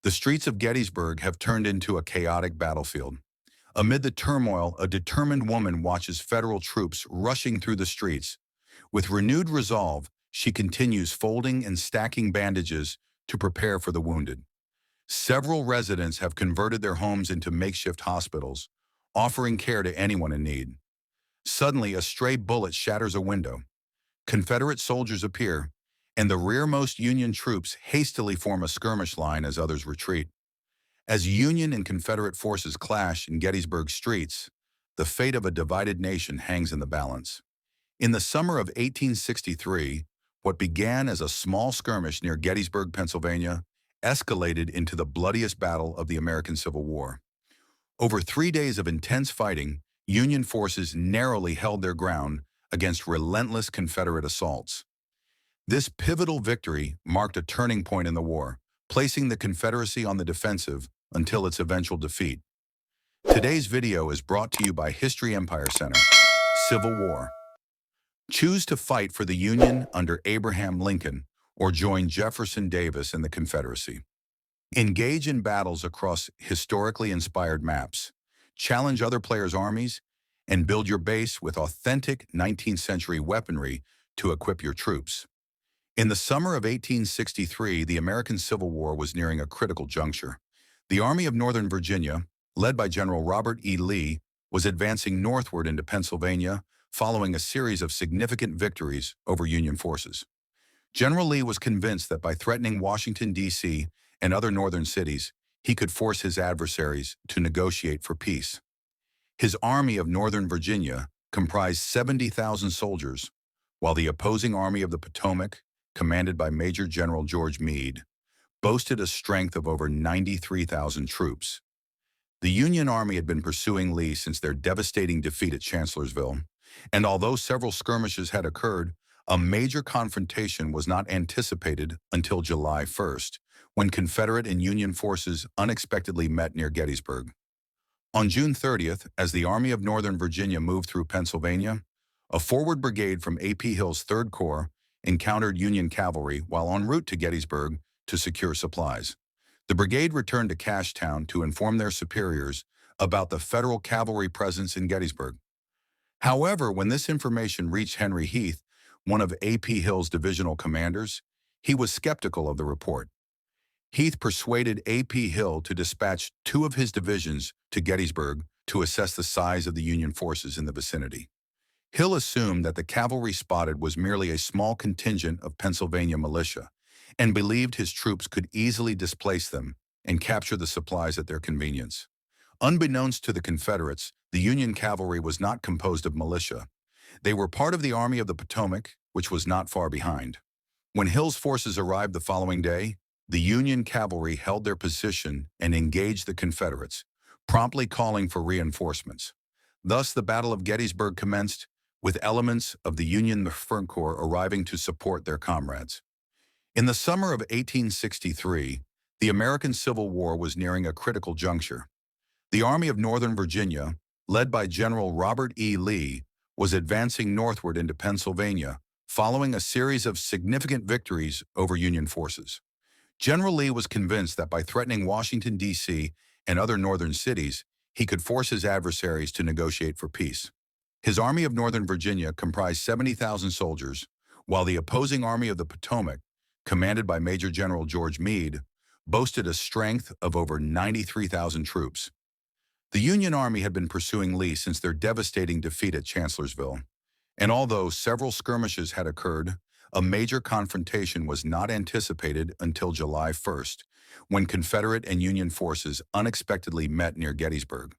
The streets of Gettysburg have turned into a chaotic battlefield. Amid the turmoil, a determined woman watches federal troops rushing through the streets. With renewed resolve, she continues folding and stacking bandages to prepare for the wounded. Several residents have converted their homes into makeshift hospitals, offering care to anyone in need. Suddenly, a stray bullet shatters a window. Confederate soldiers appear, and the rearmost Union troops hastily form a skirmish line as others retreat. As Union and Confederate forces clash in Gettysburg streets, the fate of a divided nation hangs in the balance. In the summer of 1863, what began as a small skirmish near Gettysburg, Pennsylvania, escalated into the bloodiest battle of the American Civil War. Over 3 days of intense fighting, Union forces narrowly held their ground against relentless Confederate assaults. This pivotal victory marked a turning point in the war, placing the Confederacy on the defensive until its eventual defeat. Today's video is brought to you by History Empire Center, Civil War. Choose to fight for the Union under Abraham Lincoln or join Jefferson Davis in the Confederacy. Engage in battles across historically inspired maps, challenge other players' armies, and build your base with authentic 19th century weaponry to equip your troops. In the summer of 1863, the American Civil War was nearing a critical juncture. The Army of Northern Virginia, led by General Robert E. Lee, was advancing northward into Pennsylvania, following a series of significant victories over Union forces. General Lee was convinced that by threatening Washington, D.C. and other northern cities, he could force his adversaries to negotiate for peace. His Army of Northern Virginia comprised 70,000 soldiers, while the opposing Army of the Potomac, commanded by Major General George Meade, boasted a strength of over 93,000 troops. The Union Army had been pursuing Lee since their devastating defeat at Chancellorsville, and although several skirmishes had occurred, a major confrontation was not anticipated until July 1st, when Confederate and Union forces unexpectedly met near Gettysburg. On June 30th, as the Army of Northern Virginia moved through Pennsylvania, a forward brigade from A.P. Hill's 3rd Corps encountered Union cavalry while en route to Gettysburg to secure supplies. The brigade returned to Cashtown to inform their superiors about the Federal cavalry presence in Gettysburg. However, when this information reached Henry Heath, one of A.P. Hill's divisional commanders, he was skeptical of the report. Heath persuaded A.P. Hill to dispatch 2 of his divisions to Gettysburg to assess the size of the Union forces in the vicinity. Hill assumed that the cavalry spotted was merely a small contingent of Pennsylvania militia and believed his troops could easily displace them and capture the supplies at their convenience. Unbeknownst to the Confederates, the Union cavalry was not composed of militia. They were part of the Army of the Potomac, which was not far behind. When Hill's forces arrived the following day, the Union cavalry held their position and engaged the Confederates, promptly calling for reinforcements. Thus, the Battle of Gettysburg commenced, with elements of the Union 3rd Corps arriving to support their comrades. In the summer of 1863, the American Civil War was nearing a critical juncture. The Army of Northern Virginia, led by General Robert E. Lee, was advancing northward into Pennsylvania, following a series of significant victories over Union forces. General Lee was convinced that by threatening Washington, D.C. and other northern cities, he could force his adversaries to negotiate for peace. His Army of Northern Virginia comprised 70,000 soldiers, while the opposing Army of the Potomac, commanded by Major General George Meade, boasted a strength of over 93,000 troops. The Union Army had been pursuing Lee since their devastating defeat at Chancellorsville, and although several skirmishes had occurred, a major confrontation was not anticipated until July 1st, when Confederate and Union forces unexpectedly met near Gettysburg.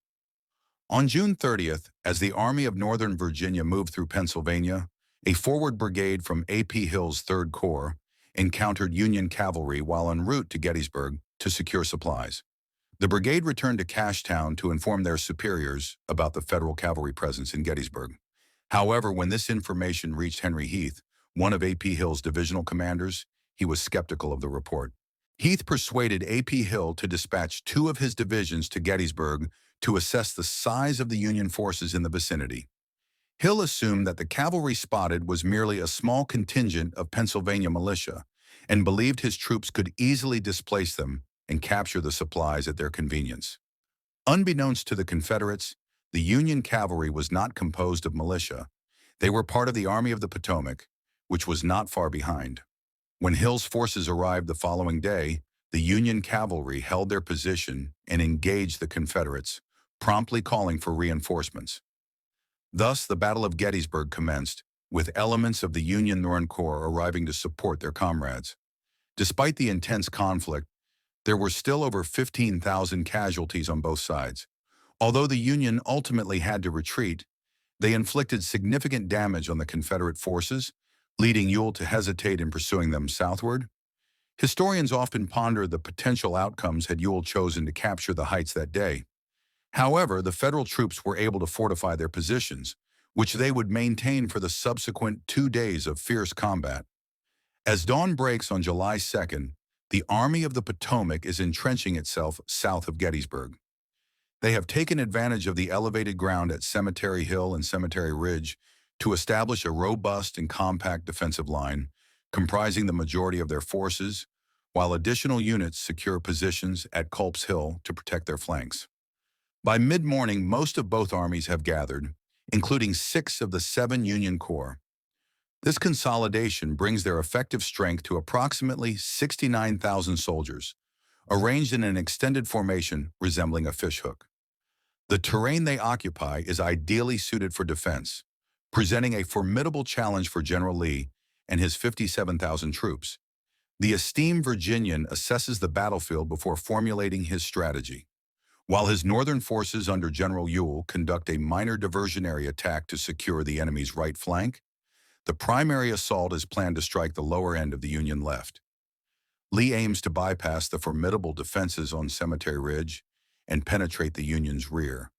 On June 30th, as the Army of Northern Virginia moved through Pennsylvania, a forward brigade from A.P. Hill's 3rd Corps encountered Union cavalry while en route to Gettysburg to secure supplies. The brigade returned to Cashtown to inform their superiors about the Federal cavalry presence in Gettysburg. However, when this information reached Henry Heath, one of A.P. Hill's divisional commanders, he was skeptical of the report. Heath persuaded A.P. Hill to dispatch 2 of his divisions to Gettysburg to assess the size of the Union forces in the vicinity. Hill assumed that the cavalry spotted was merely a small contingent of Pennsylvania militia and believed his troops could easily displace them and capture the supplies at their convenience. Unbeknownst to the Confederates, the Union cavalry was not composed of militia. They were part of the Army of the Potomac, which was not far behind. When Hill's forces arrived the following day, the Union cavalry held their position and engaged the Confederates, promptly calling for reinforcements. Thus, the Battle of Gettysburg commenced, with elements of the Union Northern Corps arriving to support their comrades. Despite the intense conflict, there were still over 15,000 casualties on both sides. Although the Union ultimately had to retreat, they inflicted significant damage on the Confederate forces, leading Ewell to hesitate in pursuing them southward. Historians often ponder the potential outcomes had Ewell chosen to capture the heights that day. However, the Federal troops were able to fortify their positions, which they would maintain for the subsequent 2 days of fierce combat. As dawn breaks on July 2nd, the Army of the Potomac is entrenching itself south of Gettysburg. They have taken advantage of the elevated ground at Cemetery Hill and Cemetery Ridge to establish a robust and compact defensive line, comprising the majority of their forces, while additional units secure positions at Culp's Hill to protect their flanks. By mid-morning, most of both armies have gathered, including 6 of the 7 Union Corps. This consolidation brings their effective strength to approximately 69,000 soldiers, arranged in an extended formation resembling a fishhook. The terrain they occupy is ideally suited for defense, presenting a formidable challenge for General Lee and his 57,000 troops. The esteemed Virginian assesses the battlefield before formulating his strategy. While his northern forces under General Ewell conduct a minor diversionary attack to secure the enemy's right flank, the primary assault is planned to strike the lower end of the Union left. Lee aims to bypass the formidable defenses on Cemetery Ridge and penetrate the Union's rear,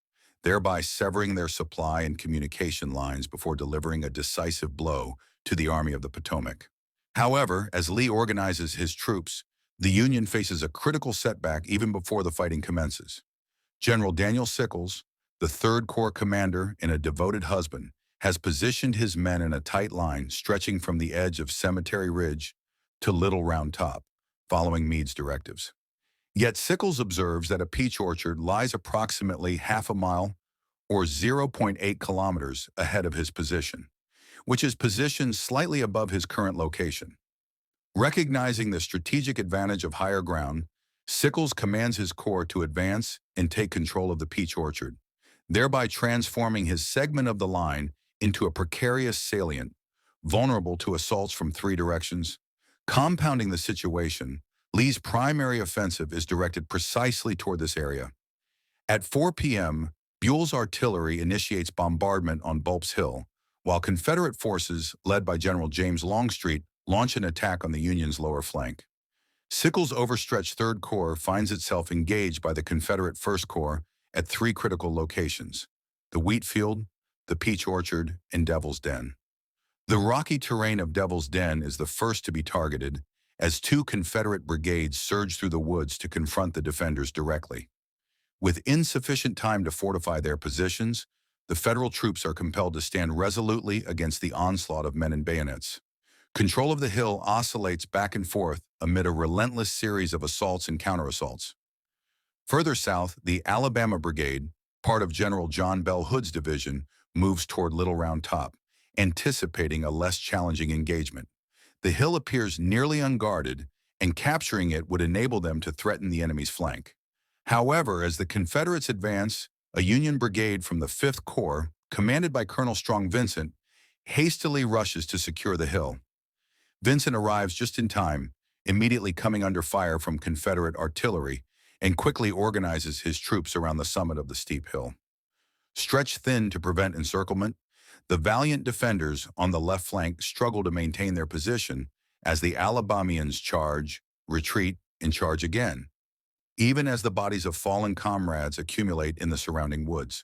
thereby severing their supply and communication lines before delivering a decisive blow to the Army of the Potomac. However, as Lee organizes his troops, the Union faces a critical setback even before the fighting commences. General Daniel Sickles, the 3rd Corps commander and a devoted husband, has positioned his men in a tight line stretching from the edge of Cemetery Ridge to Little Round Top, following Meade's directives. Yet Sickles observes that a peach orchard lies approximately half a mile or 0.8 kilometers ahead of his position, which is positioned slightly above his current location. Recognizing the strategic advantage of higher ground, Sickles commands his corps to advance and take control of the peach orchard, thereby transforming his segment of the line into a precarious salient, vulnerable to assaults from 3 directions. Compounding the situation, Lee's primary offensive is directed precisely toward this area. At 4 p.m., Buell's artillery initiates bombardment on Bulp's Hill, while Confederate forces, led by General James Longstreet, launch an attack on the Union's lower flank. Sickles' overstretched 3rd Corps finds itself engaged by the Confederate 1st Corps at 3 critical locations: the wheat field, the peach orchard, and Devil's Den. The rocky terrain of Devil's Den is the first to be targeted, as 2 Confederate brigades surge through the woods to confront the defenders directly. With insufficient time to fortify their positions, the Federal troops are compelled to stand resolutely against the onslaught of men and bayonets. Control of the hill oscillates back and forth amid a relentless series of assaults and counterassaults. Further south, the Alabama Brigade, part of General John Bell Hood's division, moves toward Little Round Top, anticipating a less challenging engagement. The hill appears nearly unguarded, and capturing it would enable them to threaten the enemy's flank. However, as the Confederates advance, a Union brigade from the 5th Corps, commanded by Colonel Strong Vincent, hastily rushes to secure the hill. Vincent arrives just in time, immediately coming under fire from Confederate artillery, and quickly organizes his troops around the summit of the steep hill. Stretched thin to prevent encirclement, the valiant defenders on the left flank struggle to maintain their position as the Alabamians charge, retreat, and charge again, even as the bodies of fallen comrades accumulate in the surrounding woods.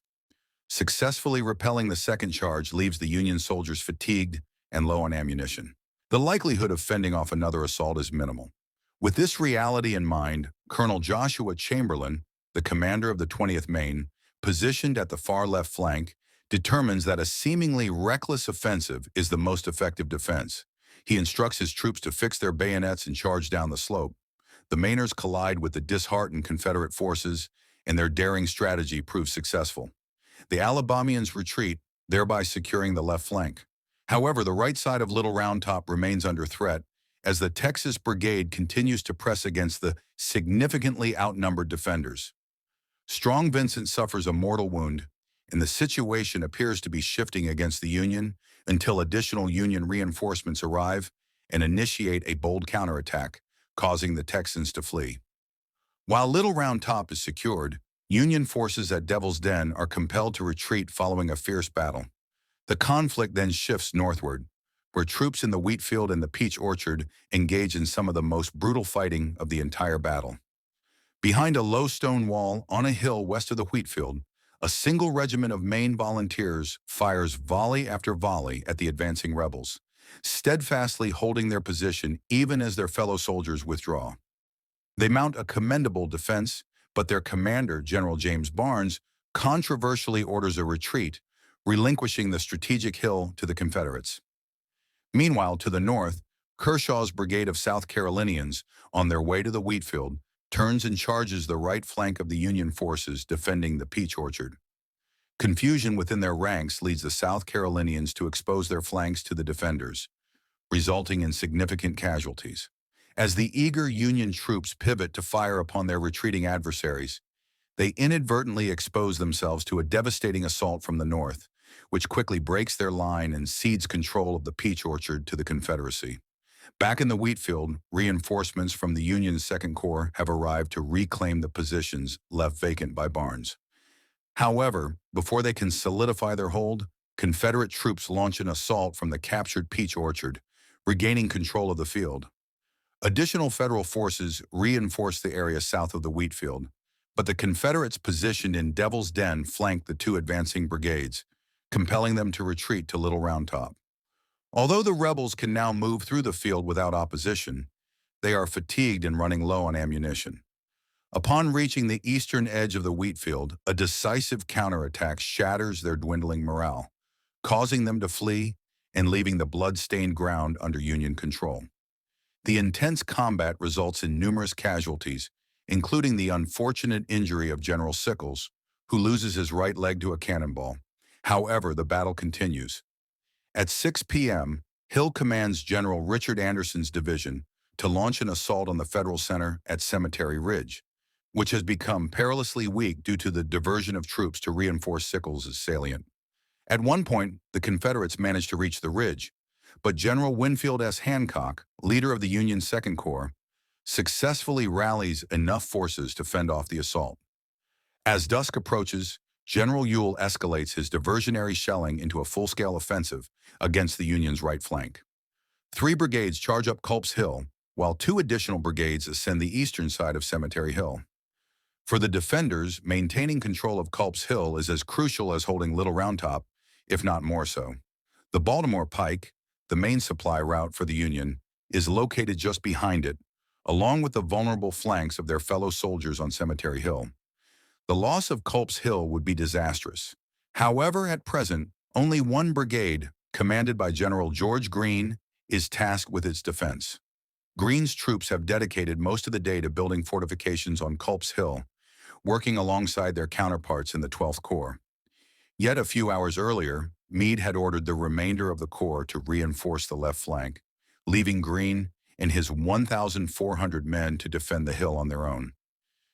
Successfully repelling the second charge leaves the Union soldiers fatigued and low on ammunition. The likelihood of fending off another assault is minimal. With this reality in mind, Colonel Joshua Chamberlain, the commander of the 20th Maine, positioned at the far left flank, determines that a seemingly reckless offensive is the most effective defense. He instructs his troops to fix their bayonets and charge down the slope. The Mainers collide with the disheartened Confederate forces, and their daring strategy proves successful. The Alabamians retreat, thereby securing the left flank. However, the right side of Little Round Top remains under threat as the Texas Brigade continues to press against the significantly outnumbered defenders. Strong Vincent suffers a mortal wound, and the situation appears to be shifting against the Union until additional Union reinforcements arrive and initiate a bold counterattack, causing the Texans to flee. While Little Round Top is secured, Union forces at Devil's Den are compelled to retreat following a fierce battle. The conflict then shifts northward, where troops in the wheat field and the peach orchard engage in some of the most brutal fighting of the entire battle. Behind a low stone wall on a hill west of the wheat field, a single regiment of Maine volunteers fires volley after volley at the advancing rebels, steadfastly holding their position even as their fellow soldiers withdraw. They mount a commendable defense, but their commander, General James Barnes, controversially orders a retreat, relinquishing the strategic hill to the Confederates. Meanwhile, to the north, Kershaw's brigade of South Carolinians, on their way to the wheat field, turns and charges the right flank of the Union forces defending the peach orchard. Confusion within their ranks leads the South Carolinians to expose their flanks to the defenders, resulting in significant casualties. As the eager Union troops pivot to fire upon their retreating adversaries, they inadvertently expose themselves to a devastating assault from the north, which quickly breaks their line and cedes control of the peach orchard to the Confederacy. Back in the wheat field, reinforcements from the Union's Second Corps have arrived to reclaim the positions left vacant by Barnes. However, before they can solidify their hold, Confederate troops launch an assault from the captured peach orchard, regaining control of the field. Additional Federal forces reinforce the area south of the wheat field, but the Confederates positioned in Devil's Den flank the two advancing brigades, compelling them to retreat to Little Round Top. Although the rebels can now move through the field without opposition, they are fatigued and running low on ammunition. Upon reaching the eastern edge of the wheat field, a decisive counterattack shatters their dwindling morale, causing them to flee and leaving the blood-stained ground under Union control. The intense combat results in numerous casualties, including the unfortunate injury of General Sickles, who loses his right leg to a cannonball. However, the battle continues. At 6 p.m., Hill commands General Richard Anderson's division to launch an assault on the Federal center at Cemetery Ridge, which has become perilously weak due to the diversion of troops to reinforce Sickles' salient. At one point, the Confederates managed to reach the ridge, but General Winfield S. Hancock, leader of the Union's Second Corps, successfully rallies enough forces to fend off the assault. As dusk approaches, General Ewell escalates his diversionary shelling into a full-scale offensive against the Union's right flank. 3 brigades charge up Culp's Hill, while 2 additional brigades ascend the eastern side of Cemetery Hill. For the defenders, maintaining control of Culp's Hill is as crucial as holding Little Round Top, if not more so. The Baltimore Pike, the main supply route for the Union, is located just behind it, along with the vulnerable flanks of their fellow soldiers on Cemetery Hill. The loss of Culp's Hill would be disastrous. However, at present, only 1 brigade, commanded by General George Greene, is tasked with its defense. Greene's troops have dedicated most of the day to building fortifications on Culp's Hill, working alongside their counterparts in the 12th Corps. Yet a few hours earlier, Meade had ordered the remainder of the Corps to reinforce the left flank, leaving Greene and his 1,400 men to defend the hill on their own.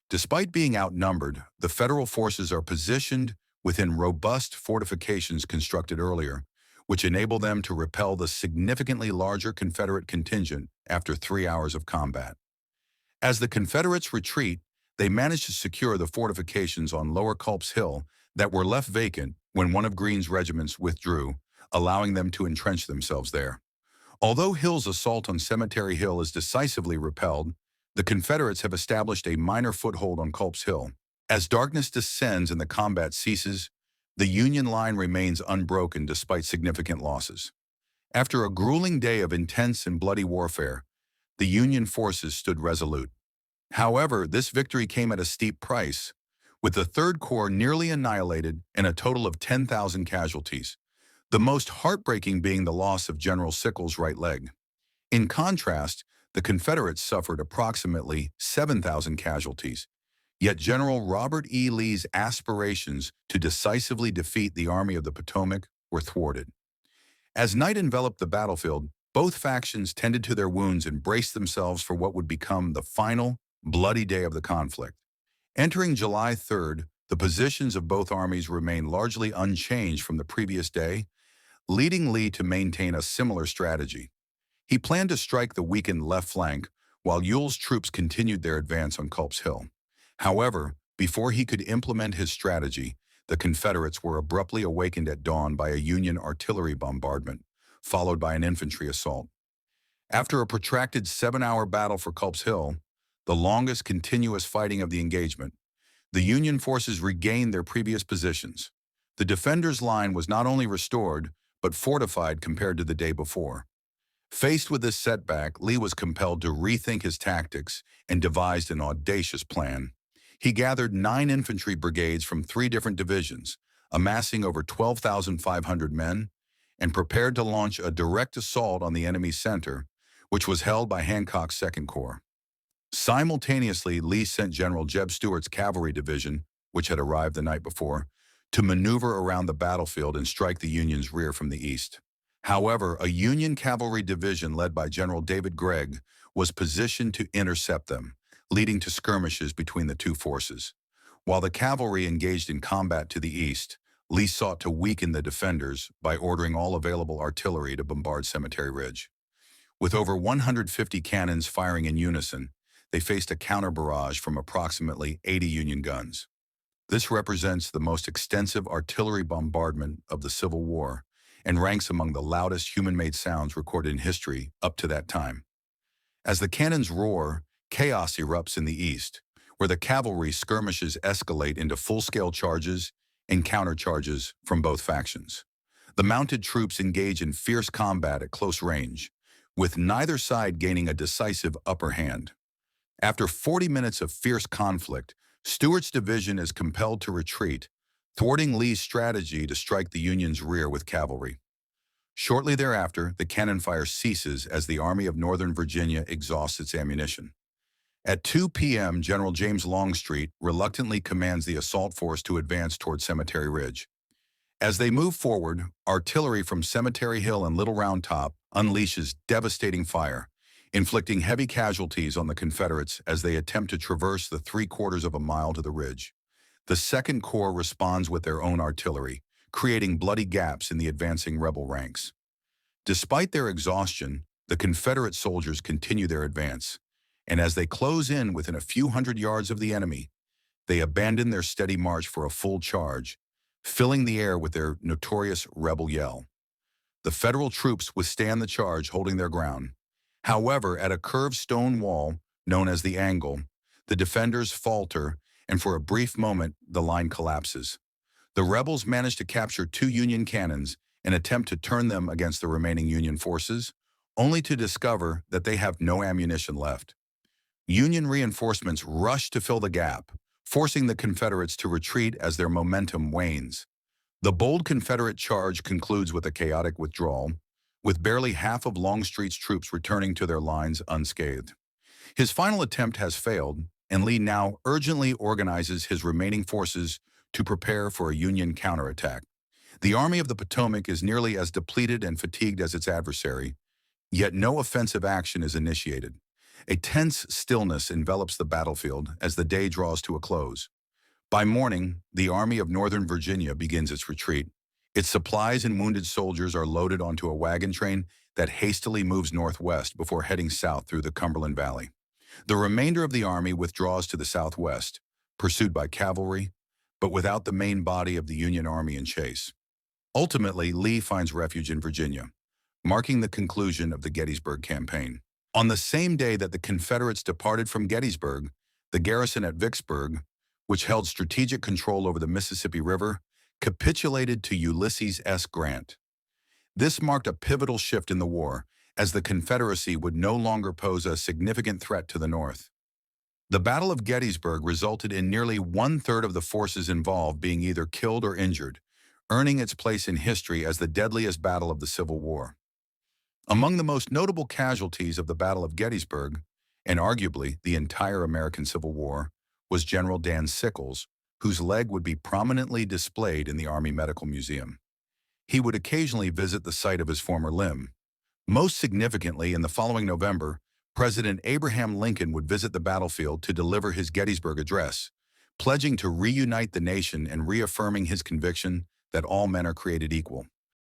Despite being outnumbered, the Federal forces are positioned within robust fortifications constructed earlier, which enable them to repel the significantly larger Confederate contingent after 3 hours of combat. As the Confederates retreat, they manage to secure the fortifications on Lower Culp's Hill that were left vacant when one of Greene's regiments withdrew, allowing them to entrench themselves there. Although Hill's assault on Cemetery Hill is decisively repelled, the Confederates have established a minor foothold on Culp's Hill. As darkness descends and the combat ceases, the Union line remains unbroken despite significant losses. After a grueling day of intense and bloody warfare, the Union forces stood resolute. However, this victory came at a steep price, with the Third Corps nearly annihilated and a total of 10,000 casualties, the most heartbreaking being the loss of General Sickles' right leg. In contrast, The Confederates suffered approximately 7,000 casualties, yet General Robert E. Lee's aspirations to decisively defeat the Army of the Potomac were thwarted. As night enveloped the battlefield, both factions tended to their wounds and braced themselves for what would become the final, bloody day of the conflict. Entering July 3rd, the positions of both armies remained largely unchanged from the previous day, leading Lee to maintain a similar strategy. He planned to strike the weakened left flank, while Ewell's troops continued their advance on Culp's Hill. However, before he could implement his strategy, the Confederates were abruptly awakened at dawn by a Union artillery bombardment, followed by an infantry assault. After a protracted 7-hour battle for Culp's Hill, the longest continuous fighting of the engagement, the Union forces regained their previous positions. The defenders' line was not only restored, but fortified compared to the day before. Faced with this setback, Lee was compelled to rethink his tactics and devised an audacious plan. He gathered 9 infantry brigades from 3 different divisions, amassing over 12,500 men, and prepared to launch a direct assault on the enemy's center, which was held by Hancock's Second Corps. Simultaneously, Lee sent General Jeb Stuart's cavalry division, which had arrived the night before, to maneuver around the battlefield and strike the Union's rear from the east. However, a Union cavalry division led by General David Gregg was positioned to intercept them, leading to skirmishes between the two forces. While the cavalry engaged in combat to the east, Lee sought to weaken the defenders by ordering all available artillery to bombard Cemetery Ridge. With over 150 cannons firing in unison, they faced a counter-barrage from approximately 80 Union guns. This represents the most extensive artillery bombardment of the Civil War and ranks among the loudest human-made sounds recorded in history up to that time. As the cannons roar, chaos erupts in the east, where the cavalry skirmishes escalate into full-scale charges and countercharges from both factions. The mounted troops engage in fierce combat at close range, with neither side gaining a decisive upper hand. After 40 minutes of fierce conflict, Stuart's division is compelled to retreat, thwarting Lee's strategy to strike the Union's rear with cavalry. Shortly thereafter, the cannon fire ceases as the Army of Northern Virginia exhausts its ammunition. At 2 p.m., General James Longstreet reluctantly commands the assault force to advance toward Cemetery Ridge. As they move forward, artillery from Cemetery Hill and Little Round Top unleashes devastating fire, inflicting heavy casualties on the Confederates as they attempt to traverse the 3/4 of a mile to the ridge. The Second Corps responds with their own artillery, creating bloody gaps in the advancing rebel ranks. Despite their exhaustion, the Confederate soldiers continue their advance, and as they close in within a few hundred yards of the enemy, they abandon their steady march for a full charge, filling the air with their notorious rebel yell. The Federal troops withstand the charge, holding their ground. However, at a curved stone wall, known as the Angle, the defenders falter, and for a brief moment, the line collapses. The rebels manage to capture 2 Union cannons and attempt to turn them against the remaining Union forces, only to discover that they have no ammunition left. Union reinforcements rush to fill the gap, forcing the Confederates to retreat as their momentum wanes. The bold Confederate charge concludes with a chaotic withdrawal, with barely half of Longstreet's troops returning to their lines unscathed. His final attempt has failed, and Lee now urgently organizes his remaining forces to prepare for a Union counterattack. The Army of the Potomac is nearly as depleted and fatigued as its adversary, yet no offensive action is initiated. A tense stillness envelops the battlefield as the day draws to a close. By morning, the Army of Northern Virginia begins its retreat. Its supplies and wounded soldiers are loaded onto a wagon train that hastily moves northwest before heading south through the Cumberland Valley. The remainder of the army withdraws to the southwest, pursued by cavalry, but without the main body of the Union Army in chase. Ultimately, Lee finds refuge in Virginia, marking the conclusion of the Gettysburg campaign. On the same day that the Confederates departed from Gettysburg, the garrison at Vicksburg, which held strategic control over the Mississippi River, capitulated to Ulysses S. Grant. This marked a pivotal shift in the war, as the Confederacy would no longer pose a significant threat to the North. The Battle of Gettysburg resulted in nearly 1/3 of the forces involved being either killed or injured, earning its place in history as the deadliest battle of the Civil War. Among the most notable casualties of the Battle of Gettysburg, and arguably the entire American Civil War, was General Dan Sickles, whose leg would be prominently displayed in the Army Medical Museum. He would occasionally visit the site of his former limb. Most significantly, in the following November, President Abraham Lincoln would visit the battlefield to deliver his Gettysburg Address, pledging to reunite the nation and reaffirming his conviction that all men are created equal.